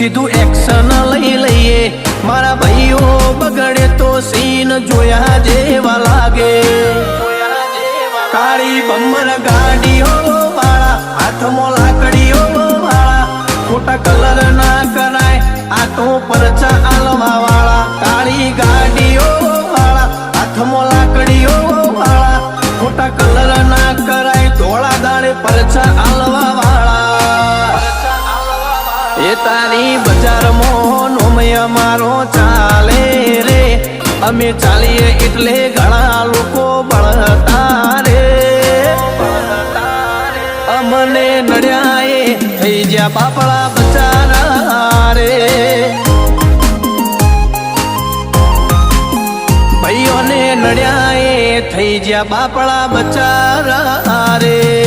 સીધું એક્શન લઈ લઈએ મારા ભાઈઓ બગડે તો સીન જોયા જેવા લાગે કાળી બમ્બર ગાડીઓ વાળા હાથમાં લાકડીઓ વાળા ખોટા કલર ના કરાય આ તો પરચા આલવા વાળા કાળી ગાડીઓ વાળા હાથમાં લાકડીઓ વાળા ખોટા કલર ના કરાય ધોળા દાડે પરચા આલવા વાળા એ તારી બજારમાં નોમય મારો ચાલે રે અમે ચાલીએ એટલે ઘણા લોકો બળતા રે અમને નડ્યા એ થઈ જ્યાં બાપડા બચારા રે ભાઈઓને નડ્યા એ થઈ જ્યાં બાપડા બચારા રે